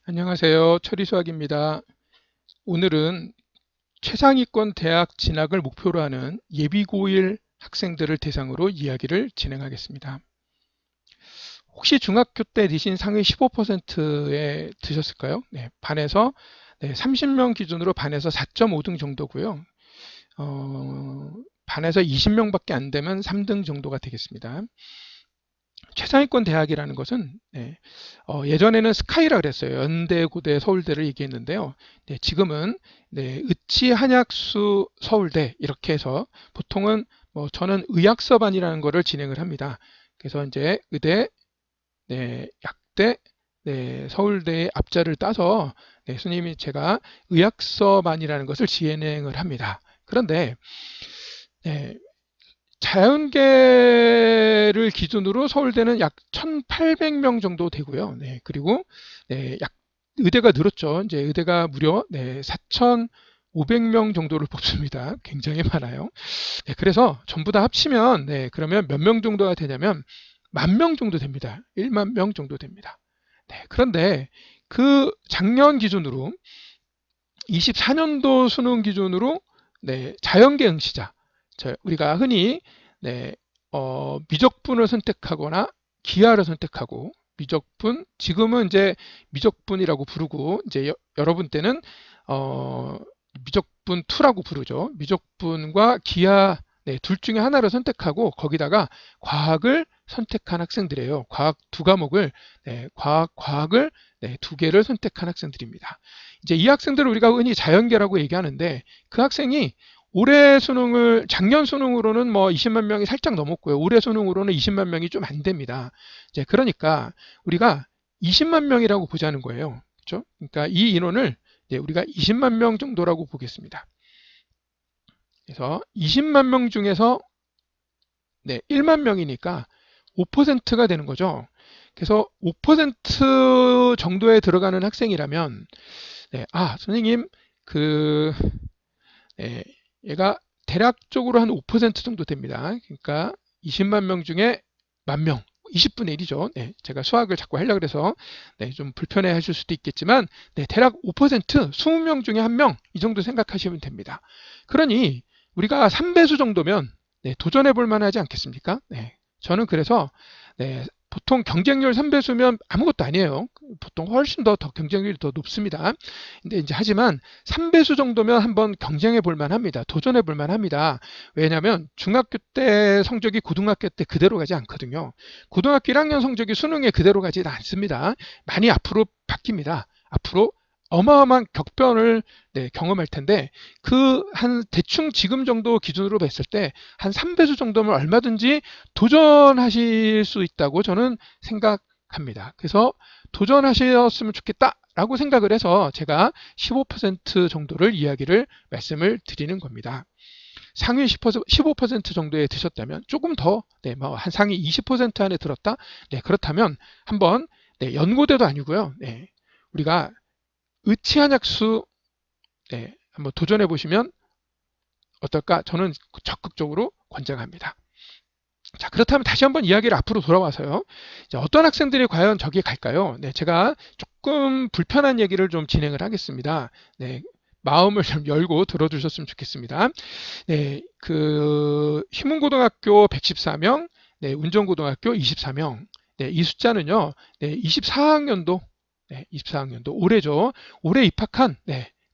안녕하세요. 처리수학입니다. 오늘은 최상위권 대학 진학을 목표로 하는 예비고1 학생들을 대상으로 이야기를 진행하겠습니다. 혹시 중학교 때 니신 상위 15%에 드셨을까요? 네, 반에서 30명 기준으로 반에서 4.5등 정도고요. 반에서 20명밖에 안 되면 3등 정도가 되겠습니다. 최상위권 대학이라는 것은 예전에는 스카이라 그랬어요. 연대, 고대, 서울대를 얘기했는데요. 지금은 의치, 한약수, 서울대 이렇게 해서 보통은 저는 의학서반이라는 거를 진행을 합니다. 그래서 이제 의대, 약대, 서울대의 앞자를 따서 스님이 제가 의학서반이라는 것을 진행을 합니다. 그런데 자연계를 기준으로 서울대는 약 1,800명 정도 되고요. 그리고 의대가 늘었죠. 이제 의대가 무려 4,500명 정도를 뽑습니다. 굉장히 많아요. 그래서 전부 다 합치면 그러면 몇 명 정도가 되냐면 10,000명 정도 됩니다. 1만 명 정도 됩니다. 그런데 그 작년 기준으로 24년도 수능 기준으로 자연계 응시자 우리가 흔히 미적분을 선택하거나 기하를 선택하고 미적분 지금은 이제 미적분이라고 부르고 이제 여러분 때는 미적분 2라고 부르죠. 미적분과 기하 둘 중에 하나를 선택하고 거기다가 과학을 선택한 학생들이에요. 과학 두 과목을 과학을 두 개를 선택한 학생들입니다. 이제 이 학생들을 우리가 흔히 자연계라고 얘기하는데 그 학생이 올해 수능을 작년 수능으로는 20만 명이 살짝 넘었고요. 올해 수능으로는 20만 명이 좀 안 됩니다. 이제 그러니까 우리가 20만 명이라고 보자는 거예요. 그렇죠? 그러니까 이 인원을 우리가 20만 명 정도라고 보겠습니다. 그래서 20만 명 중에서 1만 명이니까 5%가 되는 거죠. 그래서 5% 정도에 들어가는 학생이라면 선생님 얘가 대략적으로 한 5% 정도 됩니다. 그러니까 20만 명 중에 10,000명, 20분의 1이죠. 제가 수학을 자꾸 하려고 해서 좀 불편해 하실 수도 있겠지만 대략 5%, 20명 중에 1명 이 정도 생각하시면 됩니다. 그러니 우리가 3배수 정도면 도전해 볼 만하지 않겠습니까? 저는 그래서 보통 경쟁률 3배수면 아무것도 아니에요. 보통 훨씬 더 경쟁률이 더 높습니다. 근데 이제 하지만 3배수 정도면 한번 경쟁해 볼 만합니다. 도전해 볼 만합니다. 왜냐하면 중학교 때 성적이 고등학교 때 그대로 가지 않거든요. 고등학교 1학년 성적이 수능에 그대로 가지 않습니다. 많이 앞으로 바뀝니다. 앞으로 어마어마한 격변을 경험할 텐데 그 한 대충 지금 정도 기준으로 봤을 때 한 3배수 정도면 얼마든지 도전하실 수 있다고 저는 생각합니다. 그래서 도전하셨으면 좋겠다라고 생각을 해서 제가 15% 정도를 이야기를 말씀을 드리는 겁니다. 상위 15% 정도에 드셨다면 조금 더, 한 상위 20% 안에 들었다? 그렇다면 한번, 연고대도 아니고요. 우리가 의치한약수 한번 도전해 보시면 어떨까? 저는 적극적으로 권장합니다. 자, 그렇다면 다시 한번 이야기를 앞으로 돌아와서요. 어떤 학생들이 과연 저기에 갈까요? 제가 조금 불편한 얘기를 좀 진행을 하겠습니다. 마음을 좀 열고 들어주셨으면 좋겠습니다. 휘문고등학교 114명, 운전고등학교 24명. 이 숫자는요, 24학년도 24학년도 올해죠. 올해 입학한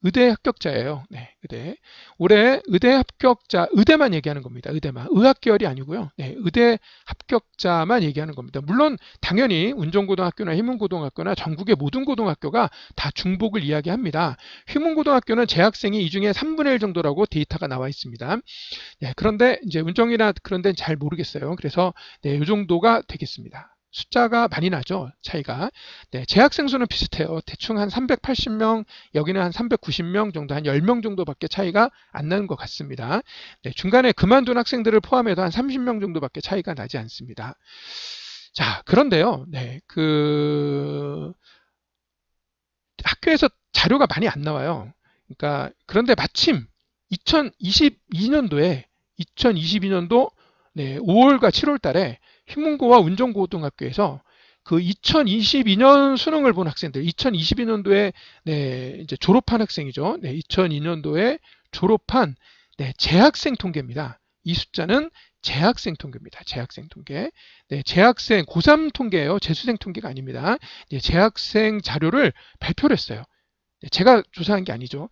의대 합격자예요. 의대. 올해 의대 합격자, 의대만 얘기하는 겁니다. 의대만. 의학 계열이 아니고요. 의대 합격자만 얘기하는 겁니다. 물론 당연히 운전고등학교나 휘문고등학교나 전국의 모든 고등학교가 다 중복을 이야기합니다. 휘문고등학교는 재학생이 이 중에 3분의 1 정도라고 데이터가 나와 있습니다. 그런데 이제 운정이나 그런 데는 잘 모르겠어요. 그래서 이 정도가 되겠습니다. 숫자가 많이 나죠, 차이가. 재학생 수는 비슷해요. 대충 한 380명, 여기는 한 390명 정도, 한 10명 정도밖에 차이가 안 나는 것 같습니다. 중간에 그만둔 학생들을 포함해도 한 30명 정도밖에 차이가 나지 않습니다. 자, 그런데요, 학교에서 자료가 많이 안 나와요. 그러니까, 그런데 마침 2022년도 5월과 7월 달에 휘문고와 운정고등학교에서 그 2022년 수능을 본 학생들, 2022년도에 네, 이제 졸업한 학생이죠. 네, 2002년도에 졸업한 네, 재학생 통계입니다. 이 숫자는 재학생 통계입니다. 재학생 통계. 네, 재학생 고3 통계예요. 재수생 통계가 아닙니다. 네, 재학생 자료를 발표를 했어요. 네, 제가 조사한 게 아니죠.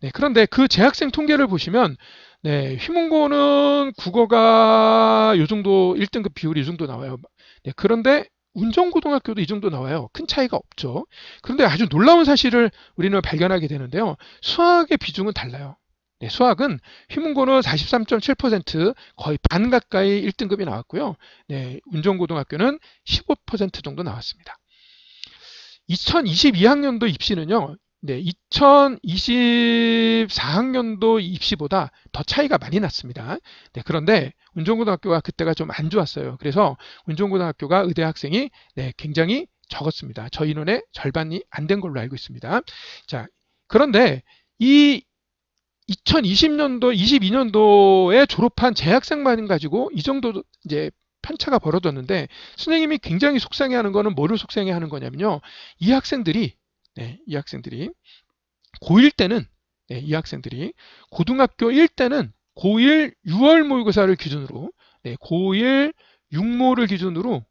네, 그런데 그 재학생 통계를 보시면 네, 휘문고는 국어가 요 정도 1등급 비율이 이 정도 나와요. 네, 그런데 운정고등학교도 이 정도 나와요. 큰 차이가 없죠. 그런데 아주 놀라운 사실을 우리는 발견하게 되는데요. 수학의 비중은 달라요. 네, 수학은 휘문고는 43.7% 거의 반 가까이 1등급이 나왔고요. 네, 운정고등학교는 15% 정도 나왔습니다. 2022학년도 입시는요. 네, 2024학년도 입시보다 더 차이가 많이 났습니다. 네, 그런데 운정고등학교가 그때가 좀 안 좋았어요. 그래서 운정고등학교가 의대 학생이 네, 굉장히 적었습니다. 저희 인원의 절반이 안 된 걸로 알고 있습니다. 자, 그런데 이 2020년도, 22년도에 졸업한 재학생만 가지고 이 정도 이제 편차가 벌어졌는데 선생님이 굉장히 속상해하는 거는 뭐를 속상해하는 거냐면요. 이 학생들이 고1 때는 이 학생들이 고등학교 1 때는 고1 6월 모의고사를 기준으로 고1 6모를 기준으로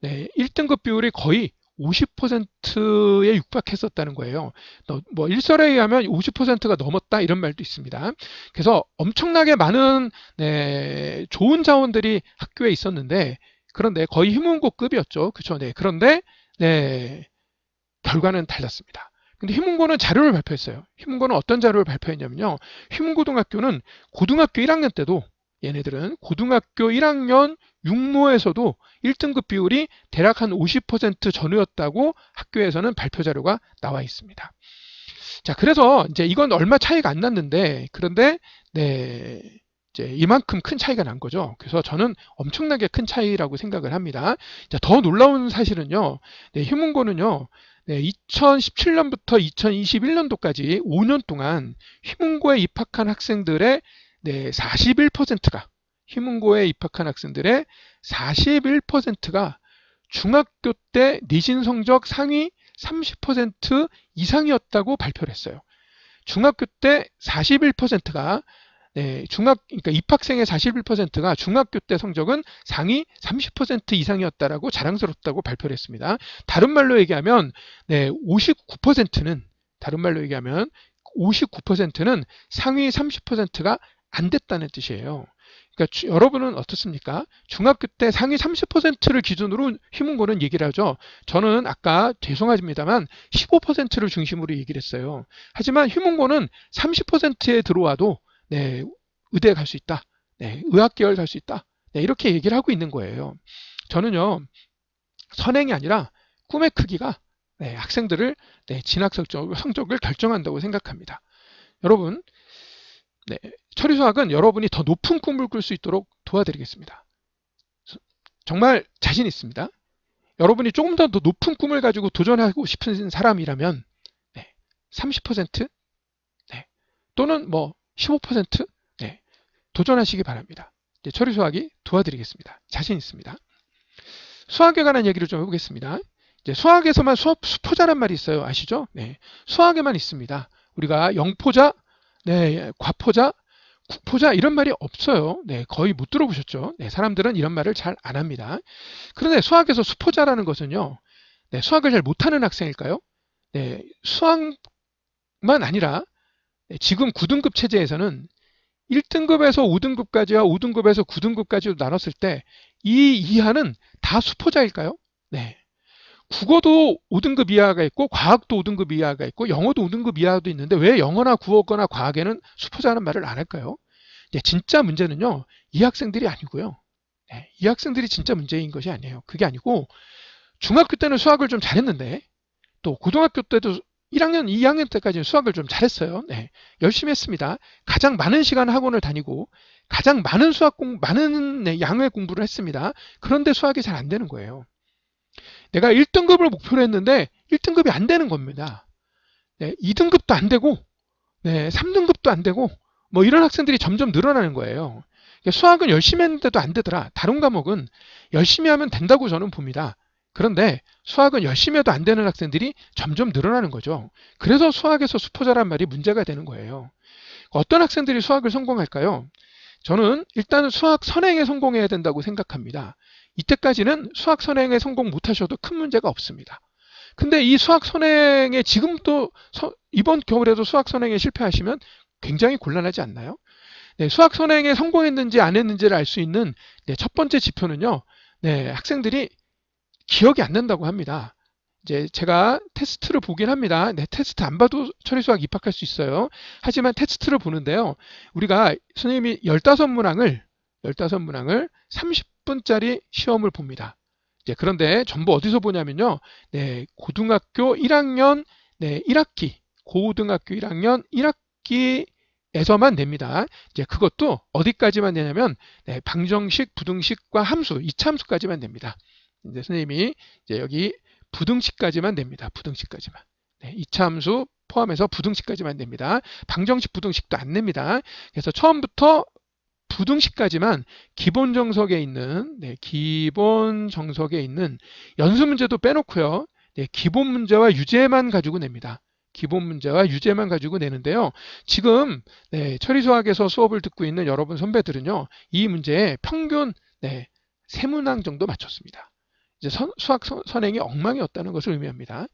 1등급 비율이 거의 50%에 육박했었다는 거예요. 뭐 일설에 의하면 50%가 넘었다 이런 말도 있습니다. 그래서 엄청나게 많은 좋은 자원들이 학교에 있었는데 그런데 거의 휘문고급이었죠. 그렇죠? 네. 그런데 결과는 달랐습니다. 근데 휘문고는 자료를 발표했어요. 휘문고는 어떤 자료를 발표했냐면요. 휘문고등학교는 고등학교 1학년 때도 얘네들은 고등학교 1학년 6모에서도 1등급 비율이 대략 한 50% 전후였다고 학교에서는 발표 자료가 나와 있습니다. 자, 그래서 이제 이건 얼마 차이가 안 났는데 그런데 이제 이만큼 큰 차이가 난 거죠. 그래서 저는 엄청나게 큰 차이라고 생각을 합니다. 자, 더 놀라운 사실은요. 휘문고는요. 2017년부터 2021년도까지 5년 동안 휘문고에 입학한 학생들의 41%가 휘문고에 입학한 학생들의 41%가 중학교 때 내신 성적 상위 30% 이상이었다고 발표를 했어요. 중학교 때 41%가 그러니까 입학생의 41%가 중학교 때 성적은 상위 30% 이상이었다라고 자랑스럽다고 발표를 했습니다. 다른 말로 얘기하면 59%는 상위 30%가 안 됐다는 뜻이에요. 그러니까 여러분은 어떻습니까? 중학교 때 상위 30%를 기준으로 휘문고는 얘기를 하죠. 저는 아까 죄송합니다만 15%를 중심으로 얘기를 했어요. 하지만 휘문고는 30%에 들어와도 의대에 갈 수 있다. 의학계열 갈 수 있다. 이렇게 얘기를 하고 있는 거예요. 저는요. 선행이 아니라 꿈의 크기가 학생들을 진학 성적을 결정한다고 생각합니다. 여러분 처리수학은 여러분이 더 높은 꿈을 꿀 수 있도록 도와드리겠습니다. 정말 자신 있습니다. 여러분이 조금 더 높은 꿈을 가지고 도전하고 싶은 사람이라면 30% 또는 뭐 15% 도전하시기 바랍니다. 처리수학이 도와드리겠습니다. 자신 있습니다. 수학에 관한 얘기를 좀 해보겠습니다. 수학에서만 수포자란 말이 있어요. 아시죠? 수학에만 있습니다. 우리가 영포자, 과포자, 국포자 이런 말이 없어요. 거의 못 들어보셨죠? 사람들은 이런 말을 잘 안 합니다. 그런데 수학에서 수포자라는 것은요. 수학을 잘 못하는 학생일까요? 수학만 아니라 지금 9등급 체제에서는 1등급에서 5등급까지와 5등급에서 9등급까지로 나눴을 때 이 이하는 다 수포자일까요? 국어도 5등급 이하가 있고 과학도 5등급 이하가 있고 영어도 5등급 이하도 있는데 왜 영어나 국어거나 과학에는 수포자라는 말을 안 할까요? 진짜 문제는요. 이 학생들이 아니고요. 이 학생들이 진짜 문제인 것이 아니에요. 그게 아니고 중학교 때는 수학을 좀 잘했는데 또 고등학교 때도 1학년, 2학년 때까지는 수학을 좀 잘했어요. 열심히 했습니다. 가장 많은 시간 학원을 다니고 가장 많은 많은 양의 공부를 했습니다. 그런데 수학이 잘 안 되는 거예요. 내가 1등급을 목표로 했는데 1등급이 안 되는 겁니다. 2등급도 안 되고 3등급도 안 되고 뭐 이런 학생들이 점점 늘어나는 거예요. 수학은 열심히 했는데도 안 되더라. 다른 과목은 열심히 하면 된다고 저는 봅니다. 그런데 수학은 열심히 해도 안 되는 학생들이 점점 늘어나는 거죠. 그래서 수학에서 수포자란 말이 문제가 되는 거예요. 어떤 학생들이 수학을 성공할까요? 저는 일단 수학 선행에 성공해야 된다고 생각합니다. 이때까지는 수학 선행에 성공 못하셔도 큰 문제가 없습니다. 근데 이 수학 선행에 지금도 이번 겨울에도 수학 선행에 실패하시면 굉장히 곤란하지 않나요? 네, 수학 선행에 성공했는지 안 했는지를 알 수 있는 첫 번째 지표는요. 학생들이 기억이 안 난다고 합니다. 이제 제가 테스트를 보긴 합니다. 테스트 안 봐도 처리수학 입학할 수 있어요. 하지만 테스트를 보는데요. 우리가 선생님이 15문항을 30분짜리 시험을 봅니다. 그런데 전부 어디서 보냐면요. 고등학교 1학년 1학기, 고등학교 1학년 1학기에서만 냅니다. 그것도 어디까지만 내냐면 방정식, 부등식과 함수, 이차함수까지만 냅니다. 이제 선생님이 여기 부등식까지만 냅니다. 부등식까지만. 이차함수 포함해서 부등식까지만 냅니다. 방정식, 부등식도 안 냅니다. 그래서 처음부터 부등식까지만 기본 정석에 있는 연수 문제도 빼놓고요. 기본 문제와 유제만 가지고 냅니다. 기본 문제와 유제만 가지고 내는데요. 지금 처리수학에서 수업을 듣고 있는 여러분 선배들은요. 이 문제에 평균 3문항 정도 맞췄습니다. 이제 수학 선행이 엉망이었다는 것을 의미합니다.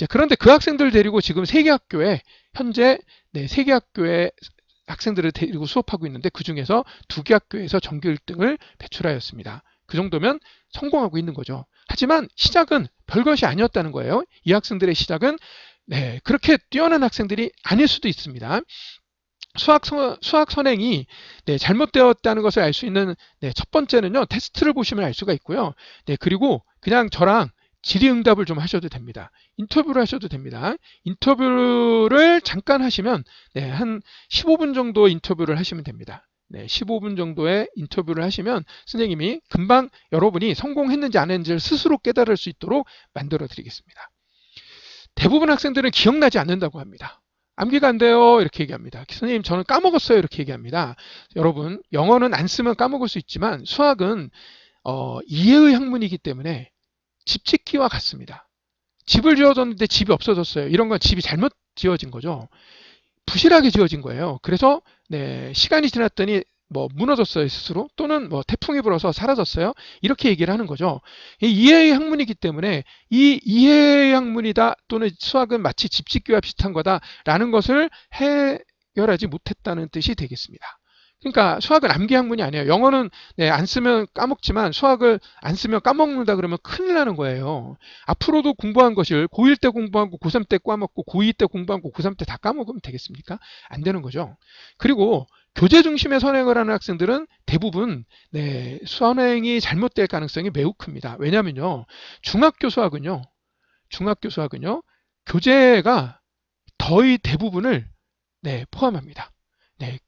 그런데 그 학생들 데리고 지금 현재 3개 학교에 학생들을 데리고 수업하고 있는데 그 중에서 2개 학교에서 전교 1등을 배출하였습니다. 그 정도면 성공하고 있는 거죠. 하지만 시작은 별것이 아니었다는 거예요. 이 학생들의 시작은 그렇게 뛰어난 학생들이 아닐 수도 있습니다. 수학 선행이 잘못되었다는 것을 알 수 있는 첫 번째는요. 테스트를 보시면 알 수가 있고요. 그리고 그냥 저랑 질의응답을 좀 하셔도 됩니다. 인터뷰를 하셔도 됩니다. 인터뷰를 잠깐 하시면 한 15분 정도 인터뷰를 하시면 됩니다. 15분 정도의 인터뷰를 하시면 선생님이 금방 여러분이 성공했는지 안 했는지를 스스로 깨달을 수 있도록 만들어 드리겠습니다. 대부분 학생들은 기억나지 않는다고 합니다. 암기가 안 돼요 이렇게 얘기합니다. 선생님 저는 까먹었어요 이렇게 얘기합니다. 여러분 영어는 안 쓰면 까먹을 수 있지만 수학은 이해의 학문이기 때문에 집 짓기와 같습니다. 집을 지어줬는데 집이 없어졌어요. 이런 건 집이 잘못 지어진 거죠. 부실하게 지어진 거예요. 그래서 시간이 지났더니 무너졌어요 스스로, 또는 태풍이 불어서 사라졌어요. 이렇게 얘기를 하는 거죠. 이해의 학문이기 때문에 이 이해의 학문이다, 또는 수학은 마치 집 짓기와 비슷한 거다라는 것을 해결하지 못했다는 뜻이 되겠습니다. 그러니까 수학은 암기 학문이 아니에요. 영어는 안 쓰면 까먹지만 수학을 안 쓰면 까먹는다 그러면 큰일 나는 거예요. 앞으로도 공부한 것을 고1 때 공부한 거 고3 때 까먹고 고2 때 공부한 거 고3 때 다 까먹으면 되겠습니까? 안 되는 거죠. 그리고 교재 중심의 선행을 하는 학생들은 대부분 선행이 잘못될 가능성이 매우 큽니다. 왜냐면요. 중학교 수학은요. 교재가 거의 대부분을 포함합니다.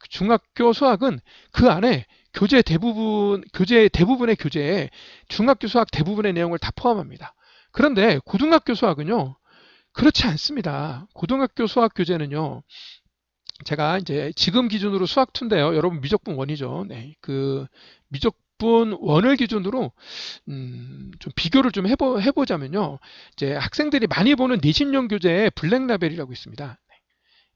중학교 수학은 그 안에 대부분의 교재에 중학교 수학 대부분의 내용을 다 포함합니다. 그런데 고등학교 수학은요, 그렇지 않습니다. 고등학교 수학 교재는요, 제가 이제 지금 기준으로 수학2인데요. 여러분 미적분 1이죠. 그 미적분 1을 기준으로 좀 비교를 좀 해보자면요. 이제 학생들이 많이 보는 내신용 교재에 블랙라벨이라고 있습니다.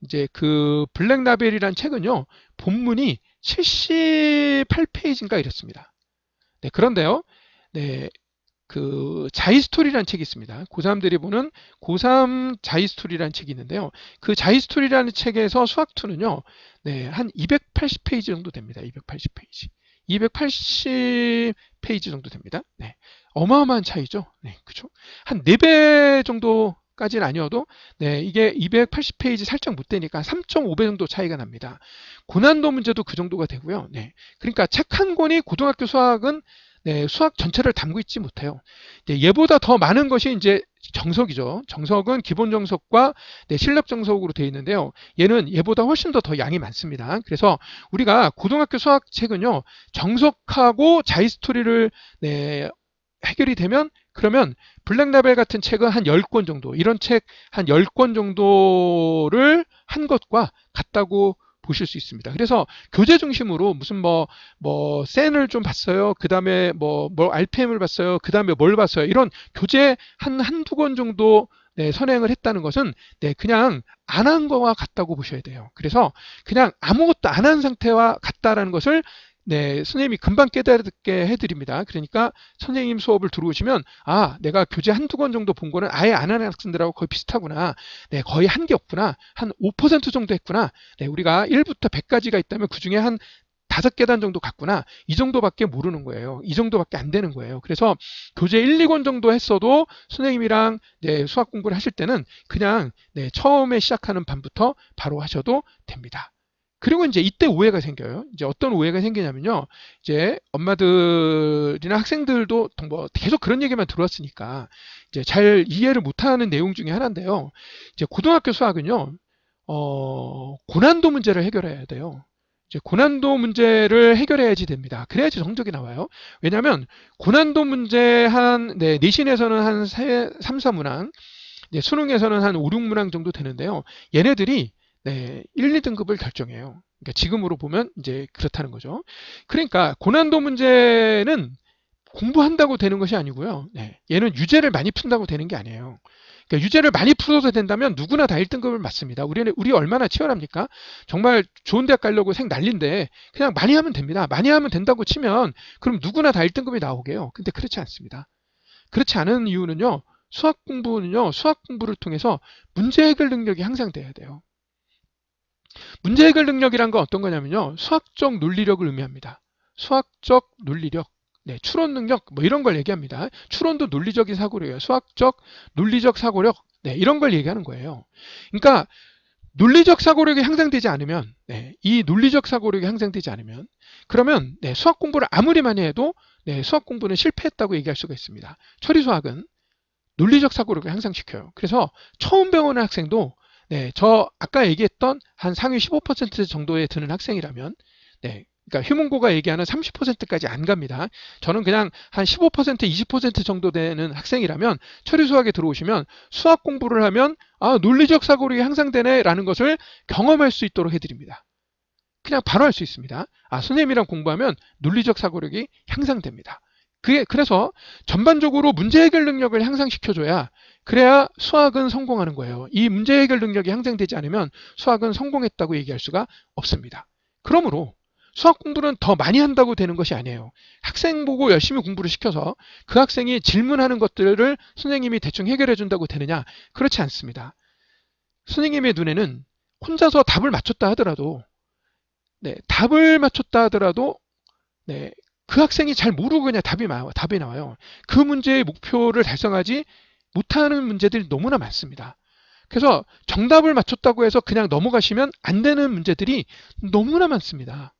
이제 그 블랙라벨이란 책은요, 본문이 78페이지인가 이렇습니다. 그런데요, 그 자이스토리라는 책이 있습니다. 고3들이 보는 고3 자이스토리라는 책이 있는데요. 그 자이스토리라는 책에서 수학2는요, 한 280페이지 정도 됩니다. 280페이지. 280페이지 정도 됩니다. 어마어마한 차이죠. 그죠? 한 4배 정도 까지는 아니어도 이게 280페이지 살짝 못 되니까 3.5배 정도 차이가 납니다. 고난도 문제도 그 정도가 되고요. 그러니까 책 한 권이 고등학교 수학은 수학 전체를 담고 있지 못해요. 얘보다 더 많은 것이 이제 정석이죠. 정석은 기본 정석과 실력 정석으로 되어 있는데요. 얘는 얘보다 훨씬 더 양이 많습니다. 그래서 우리가 고등학교 수학 책은요, 정석하고 자이스토리를 해결이 되면, 그러면 블랙라벨 같은 책은 한 10권 정도, 이런 책 한 10권 정도를 한 것과 같다고 보실 수 있습니다. 그래서 교재 중심으로 무슨 센을 좀 봤어요. 그 다음에 RPM을 봤어요. 그 다음에 뭘 봤어요. 이런 교재 한두 권 정도 네, 선행을 했다는 것은 네, 그냥 안 한 거와 같다고 보셔야 돼요. 그래서 그냥 아무것도 안 한 상태와 같다라는 것을 네, 선생님이 금방 깨닫게 해드립니다. 그러니까 선생님 수업을 들어오시면 아, 내가 교재 한두 권 정도 본 거는 아예 안 하는 학생들하고 거의 비슷하구나. 네, 거의 한 게 없구나. 한 5% 정도 했구나. 네, 우리가 1부터 100까지가 있다면 그중에 한 5계단 정도 갔구나. 이 정도밖에 모르는 거예요. 이 정도밖에 안 되는 거예요. 그래서 교재 1, 2권 정도 했어도 선생님이랑 네, 수학 공부를 하실 때는 그냥 네, 처음에 시작하는 반부터 바로 하셔도 됩니다. 그리고 이제 이때 오해가 생겨요. 이제 어떤 오해가 생기냐면요. 이제 엄마들이나 학생들도 계속 그런 얘기만 들어왔으니까 이제 잘 이해를 못하는 내용 중에 하나인데요. 이제 고등학교 수학은요, 고난도 문제를 해결해야 돼요. 이제 고난도 문제를 해결해야지 됩니다. 그래야지 성적이 나와요. 왜냐하면 고난도 문제 네, 내신에서는 한 3, 4문항, 네, 수능에서는 한 5, 6문항 정도 되는데요. 얘네들이 네, 1, 2등급을 결정해요. 그러니까 지금으로 보면 이제 그렇다는 거죠. 그러니까 고난도 문제는 공부한다고 되는 것이 아니고요. 네, 얘는 유제를 많이 푼다고 되는 게 아니에요. 그러니까 유제를 많이 풀어도 된다면 누구나 다 1등급을 맞습니다. 우리 얼마나 치열합니까? 정말 좋은 대학 가려고 생 난리인데 그냥 많이 하면 됩니다. 많이 하면 된다고 치면 그럼 누구나 다 1등급이 나오게요. 근데 그렇지 않습니다. 그렇지 않은 이유는요. 수학 공부를 통해서 문제 해결 능력이 향상돼야 돼요. 문제 해결 능력이란 건 어떤 거냐면요. 수학적 논리력을 의미합니다. 수학적 논리력. 네, 추론 능력 이런 걸 얘기합니다. 추론도 논리적인 사고력이에요. 수학적 논리적 사고력. 네, 이런 걸 얘기하는 거예요. 그러니까 논리적 사고력이 향상되지 않으면 네, 이 논리적 사고력이 향상되지 않으면 그러면 네, 수학 공부를 아무리 많이 해도 네, 수학 공부는 실패했다고 얘기할 수가 있습니다. 처리 수학은 논리적 사고력을 향상시켜요. 그래서 처음 배우는 학생도 네, 저 아까 얘기했던 한 상위 15% 정도에 드는 학생이라면 네, 그러니까 휴문고가 얘기하는 30%까지 안 갑니다. 저는 그냥 한 15%, 20% 정도 되는 학생이라면 처리 수학에 들어오시면 수학 공부를 하면 아, 논리적 사고력이 향상되네 라는 것을 경험할 수 있도록 해드립니다. 그냥 바로 할 수 있습니다. 아, 선생님이랑 공부하면 논리적 사고력이 향상됩니다. 그래서 전반적으로 문제 해결 능력을 향상시켜줘야 그래야 수학은 성공하는 거예요. 이 문제 해결 능력이 향상되지 않으면 수학은 성공했다고 얘기할 수가 없습니다. 그러므로 수학 공부는 더 많이 한다고 되는 것이 아니에요. 학생 보고 열심히 공부를 시켜서 그 학생이 질문하는 것들을 선생님이 대충 해결해 준다고 되느냐? 그렇지 않습니다. 선생님의 눈에는 혼자서 답을 맞췄다 하더라도 네, 그 학생이 잘 모르고 그냥 답이 나와요. 그 문제의 목표를 달성하지 못하는 문제들이 너무나 많습니다. 그래서 정답을 맞췄다고 해서 그냥 넘어가시면 안 되는 문제들이 너무나 많습니다.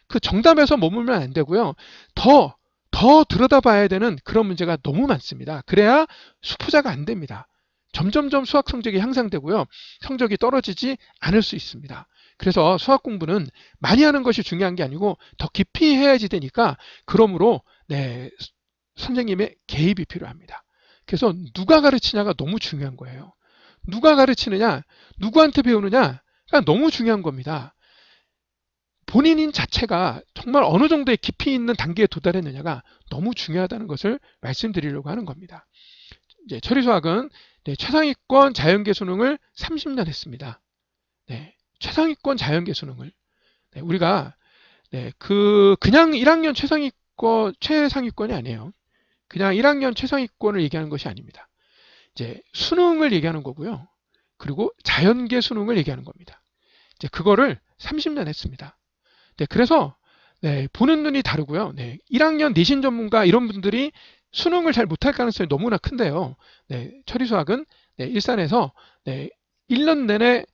그 정답에서 머물면 안 되고요. 더 들여다봐야 되는 그런 문제가 너무 많습니다. 그래야 수포자가 안 됩니다. 점점점 수학 성적이 향상되고요. 성적이 떨어지지 않을 수 있습니다. 그래서 수학 공부는 많이 하는 것이 중요한 게 아니고 더 깊이 해야지 되니까 그러므로 네, 선생님의 개입이 필요합니다. 그래서 누가 가르치냐가 너무 중요한 거예요. 누가 가르치느냐, 누구한테 배우느냐가 너무 중요한 겁니다. 본인인 자체가 정말 어느 정도의 깊이 있는 단계에 도달했느냐가 너무 중요하다는 것을 말씀드리려고 하는 겁니다. 이제 처리수학은 네, 최상위권 자연계 수능을 30년 했습니다. 네, 최상위권 자연계 수능을 네, 우리가 네, 그냥 1학년 최상위권이 아니에요. 그냥 1학년 최상위권을 얘기하는 것이 아닙니다. 이제 수능을 얘기하는 거고요. 그리고 자연계 수능을 얘기하는 겁니다. 이제 그거를 30년 했습니다. 네, 그래서 네, 보는 눈이 다르고요. 네, 1학년 내신 전문가 이런 분들이 수능을 잘 못할 가능성이 너무나 큰데요. 네, 처리수학은 네, 일산에서 네, 1년 내내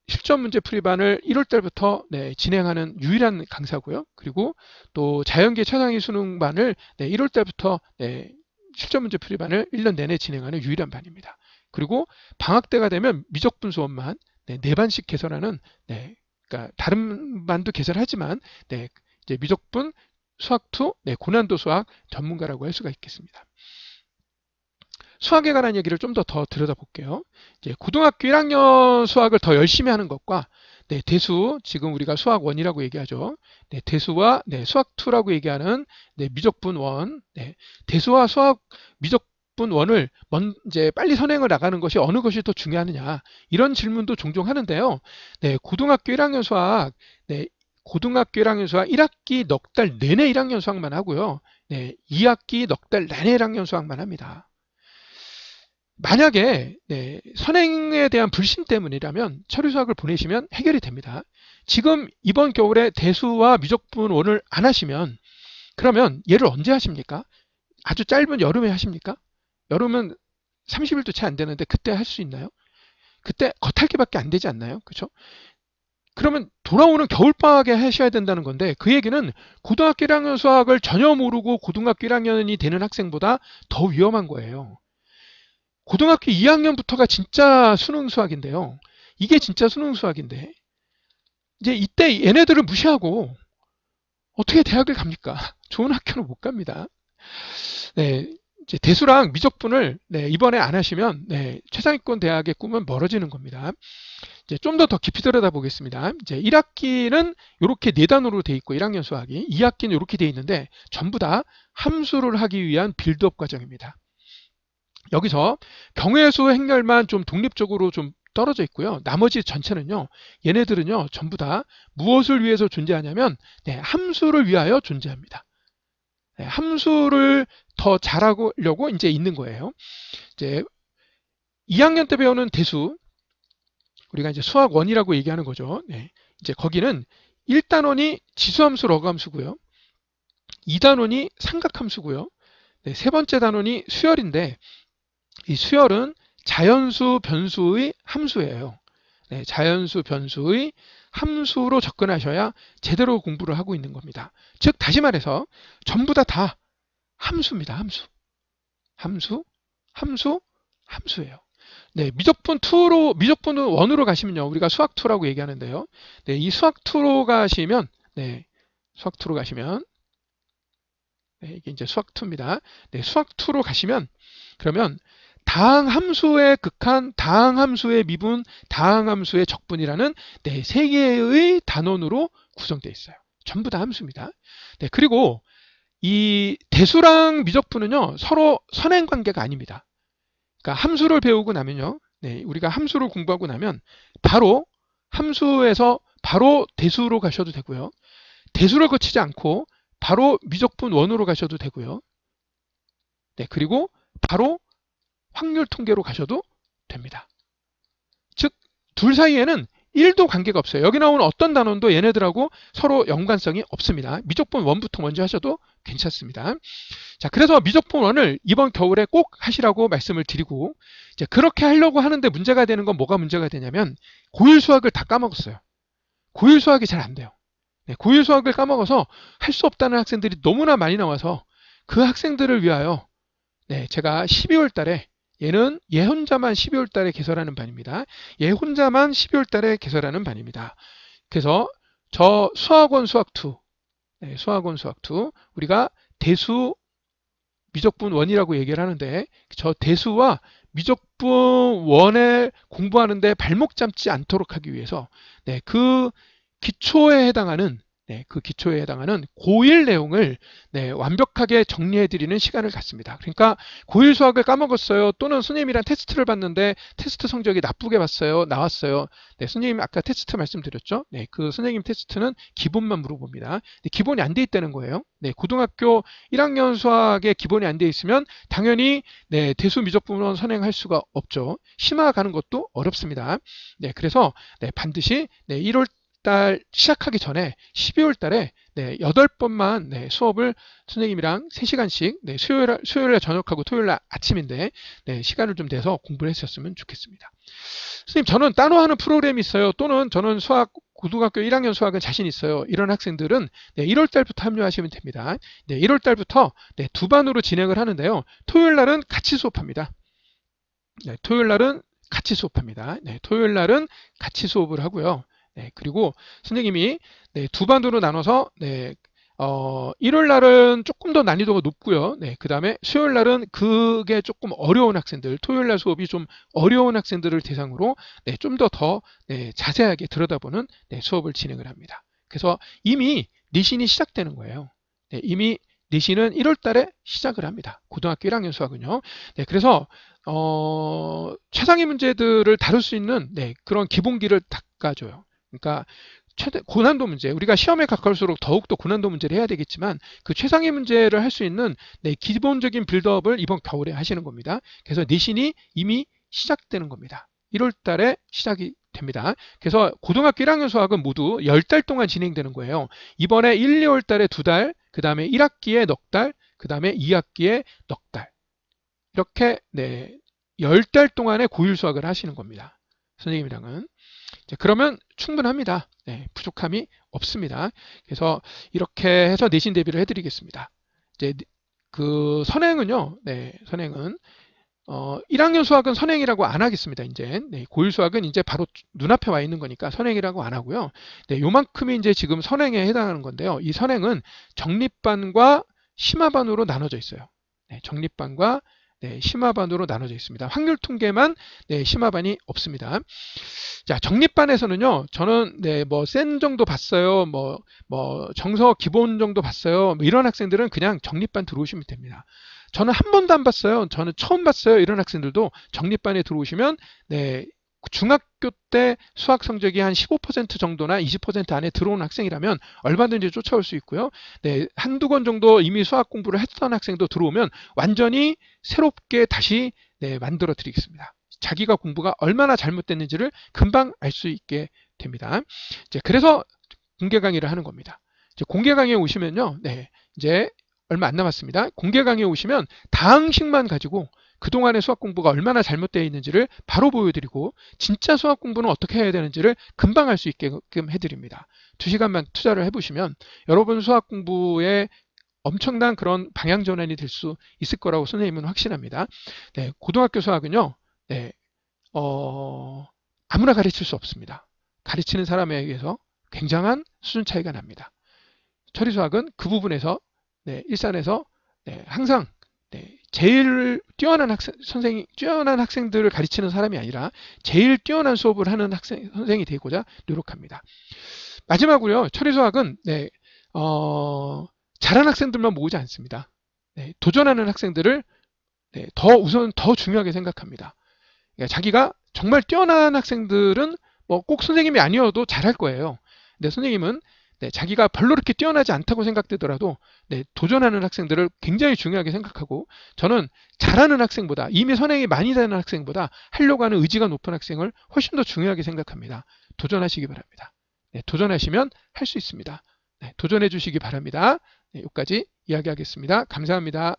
실전 문제 풀이반을 1월 달부터 네, 진행하는 유일한 강사고요. 그리고 또 자연계 최상위 수능반을 네, 1월 달부터 네, 실전 문제 풀이반을 1년 내내 진행하는 유일한 반입니다. 그리고 방학 때가 되면 미적분 수업만 네, 4반씩 개설하는 네, 그러니까 다른 반도 개설하지만 네, 이제 미적분 수학2 네, 고난도 수학 전문가라고 할 수가 있겠습니다. 수학에 관한 얘기를 좀 더 들여다볼게요. 이제 고등학교 1학년 수학을 더 열심히 하는 것과 네, 대수, 지금 우리가 수학 1이라고 얘기하죠. 네, 대수와 네, 수학 2라고 얘기하는 네, 미적분 1. 네, 대수와 수학 미적분 1을 이제 빨리 선행을 나가는 것이 어느 것이 더 중요하느냐. 이런 질문도 종종 하는데요. 네, 고등학교 1학년 수학, 네, 고등학교 1학년 수학 1학기 넉 달 내내 1학년 수학만 하고요. 네, 2학기 넉 달 내내 1학년 수학만 합니다. 만약에 네, 선행에 대한 불신 때문이라면 처리 수학을 보내시면 해결이 됩니다. 지금 이번 겨울에 대수와 미적분 1을 안 하시면 그러면 얘를 언제 하십니까? 아주 짧은 여름에 하십니까? 여름은 30일도 채 안 되는데 그때 할 수 있나요? 그때 겉핥기밖에 안 되지 않나요? 그렇죠? 그러면 돌아오는 겨울방학에 하셔야 된다는 건데 그 얘기는 고등학교 1학년 수학을 전혀 모르고 고등학교 1학년이 되는 학생보다 더 위험한 거예요. 고등학교 2학년부터가 진짜 수능 수학인데요. 이게 진짜 수능 수학인데 이제 이때 얘네들을 무시하고 어떻게 대학을 갑니까? 좋은 학교는 못 갑니다. 네, 이제 대수랑 미적분을 네, 이번에 안 하시면 네, 최상위권 대학의 꿈은 멀어지는 겁니다. 이제 좀 더 깊이 들여다 보겠습니다. 이제 1학기는 이렇게 4단으로 돼 있고 1학년 수학이 2학기는 이렇게 돼 있는데 전부 다 함수를 하기 위한 빌드업 과정입니다. 여기서 경우의 행렬만 좀 독립적으로 좀 떨어져 있고요. 나머지 전체는요. 얘네들은요. 전부 다 무엇을 위해서 존재하냐면 네, 함수를 위하여 존재합니다. 네, 함수를 더 잘하려고 이제 있는 거예요. 이제 2학년 때 배우는 대수 우리가 이제 수학 1이라고 얘기하는 거죠. 네, 이제 거기는 1단원이 지수함수 러그함수고요. 2단원이 삼각함수고요. 네, 세 번째 단원이 수열인데 이 수열은 자연수 변수의 함수예요. 네, 자연수 변수의 함수로 접근하셔야 제대로 공부를 하고 있는 겁니다. 즉 다시 말해서 전부 다 함수입니다. 함수. 함수, 함수, 함수예요. 네, 미적분 1으로 가시면요. 우리가 수학 2라고 얘기하는데요. 네, 이 수학 2로 가시면 수학 2로 가시면 이게 이제 수학 2입니다. 네, 수학 2로 가시면 그러면 다항함수의 극한, 다항함수의 미분, 다항함수의 적분이라는 네, 세 개의 단원으로 구성되어 있어요. 전부 다 함수입니다. 네, 그리고 이 대수랑 미적분은요, 서로 선행 관계가 아닙니다. 그러니까 함수를 배우고 나면요, 네, 우리가 함수를 공부하고 나면 바로 함수에서 바로 대수로 가셔도 되고요. 대수를 거치지 않고 바로 미적분 1으로 가셔도 되고요. 네, 그리고 바로 확률 통계로 가셔도 됩니다. 즉, 둘 사이에는 1도 관계가 없어요. 여기 나오는 어떤 단원도 얘네들하고 서로 연관성이 없습니다. 미적분 1부터 먼저 하셔도 괜찮습니다. 자, 그래서 미적분 1을 이번 겨울에 꼭 하시라고 말씀을 드리고 이제 그렇게 하려고 하는데 문제가 되는 건 뭐가 문제가 되냐면 고1 수학을 다 까먹었어요. 고1 수학이 잘 안 돼요. 네, 고1 수학을 까먹어서 할 수 없다는 학생들이 너무나 많이 나와서 그 학생들을 위하여 네, 제가 12월 달에 얘는 얘 혼자만 12월 달에 개설하는 반입니다. 얘 혼자만 12월 달에 개설하는 반입니다. 그래서 저 수학원 수학2, 네, 수학원 수학2, 우리가 대수 미적분 1이라고 얘기를 하는데 저 대수와 미적분 1을 공부하는데 발목 잡지 않도록 하기 위해서 네, 그 기초에 해당하는 그 기초에 해당하는 고1 내용을 완벽하게 정리해드리는 시간을 갖습니다. 그러니까 고1 수학을 까먹었어요. 또는 선생님이랑 테스트를 봤는데 테스트 성적이 나쁘게 봤어요. 나왔어요. 네, 선생님 아까 테스트 말씀드렸죠. 네, 그 선생님 테스트는 기본만 물어봅니다. 기본이 안 돼 있다는 거예요. 네, 고등학교 1학년 수학에 기본이 안 돼 있으면 당연히 대수 미적분은 선행할 수가 없죠. 심화 가는 것도 어렵습니다. 네, 그래서 반드시 1월 달 시작하기 전에 12월 달에 8번만 수업을 선생님이랑 3시간씩 수요일에 저녁하고 토요일날 아침인데 시간을 좀 내서 공부를 했었으면 좋겠습니다. 선생님 저는 따로 하는 프로그램이 있어요. 또는 저는 고등학교 1학년 수학은 자신 있어요. 이런 학생들은 1월 달부터 합류하시면 됩니다. 1월 달부터 두 반으로 진행을 하는데요. 토요일 날은 같이 수업합니다. 토요일 날은 같이 수업합니다. 토요일 날은 같이 수업을 하고요. 그리고 선생님이 두 반으로 나눠서 일요일 날은 조금 더 난이도가 높고요. 네, 그 다음에 수요일 날은 그게 조금 어려운 학생들, 토요일 날 수업이 좀 어려운 학생들을 대상으로 네, 좀 더 네, 자세하게 들여다보는 네, 수업을 진행을 합니다. 그래서 이미 내신이 시작되는 거예요. 네, 이미 내신은 1월 달에 시작을 합니다. 고등학교 1학년 수학은요. 네, 그래서 최상위 문제들을 다룰 수 있는 네, 그런 기본기를 닦아줘요. 그러니까 최대 고난도 문제, 우리가 시험에 가까울수록 더욱더 고난도 문제를 해야 되겠지만 그 최상위 문제를 할 수 있는 네, 기본적인 빌드업을 이번 겨울에 하시는 겁니다. 그래서 내신이 이미 시작되는 겁니다. 1월 달에 시작이 됩니다. 그래서 고등학교 1학년 수학은 모두 10달 동안 진행되는 거예요. 이번에 1, 2월 달에 2달, 그 다음에 1학기에 넉 달, 그 다음에 2학기에 넉 달. 이렇게 네, 10달 동안의 고율 수학을 하시는 겁니다. 선생님이랑은. 그러면 충분합니다. 네, 부족함이 없습니다. 그래서 이렇게 해서 내신 대비를 해드리겠습니다. 이제 그 선행은요. 네, 선행은 1학년 수학은 선행이라고 안 하겠습니다. 이제 네, 고일 수학은 이제 바로 눈앞에 와 있는 거니까 선행이라고 안 하고요. 네, 요만큼이 이제 지금 선행에 해당하는 건데요. 이 선행은 정립반과 심화반으로 나눠져 있어요. 네, 정립반과 네, 심화반으로 나눠져 있습니다. 확률 통계만 네, 심화반이 없습니다. 자, 정립반에서는요, 저는 네, 뭐 센 정도 봤어요, 뭐 정서 기본 정도 봤어요, 뭐 이런 학생들은 그냥 정립반 들어오시면 됩니다. 저는 한 번도 안 봤어요, 저는 처음 봤어요, 이런 학생들도 정립반에 들어오시면 네, 중학교 때 수학 성적이 한 15% 정도나 20% 안에 들어오는 학생이라면 얼마든지 쫓아올 수 있고요. 네, 한두 권 정도 이미 수학 공부를 했던 학생도 들어오면 완전히 새롭게 다시 네, 만들어 드리겠습니다. 자기가 공부가 얼마나 잘못됐는지를 금방 알 수 있게 됩니다. 이제 그래서 공개 강의를 하는 겁니다. 이제 공개 강의에 오시면요. 네, 이제 얼마 안 남았습니다. 공개 강의에 오시면 다항식만 가지고 그동안의 수학 공부가 얼마나 잘못되어 있는지를 바로 보여드리고 진짜 수학 공부는 어떻게 해야 되는지를 금방 알 수 있게끔 해드립니다. 2시간만 투자를 해보시면 여러분 수학 공부에 엄청난 그런 방향 전환이 될 수 있을 거라고 선생님은 확신합니다. 네, 고등학교 수학은요. 네, 아무나 가르칠 수 없습니다. 가르치는 사람에 의해서 굉장한 수준 차이가 납니다. 처리수학은 그 부분에서 네, 일산에서 네, 항상 네, 제일 뛰어난 뛰어난 학생들을 가르치는 사람이 아니라 제일 뛰어난 수업을 하는 선생이 되고자 노력합니다. 마지막으로요, 처리수학은 네, 잘하는 학생들만 모으지 않습니다. 네, 도전하는 학생들을 네, 우선 더 중요하게 생각합니다. 그러니까 자기가 정말 뛰어난 학생들은 뭐 꼭 선생님이 아니어도 잘할 거예요. 근데 선생님은 네, 자기가 별로 그렇게 뛰어나지 않다고 생각되더라도 네, 도전하는 학생들을 굉장히 중요하게 생각하고 저는 잘하는 학생보다 이미 선행이 많이 되는 학생보다 하려고 하는 의지가 높은 학생을 훨씬 더 중요하게 생각합니다. 도전하시기 바랍니다. 네, 도전하시면 할 수 있습니다. 네, 도전해 주시기 바랍니다. 네, 여기까지 이야기하겠습니다. 감사합니다.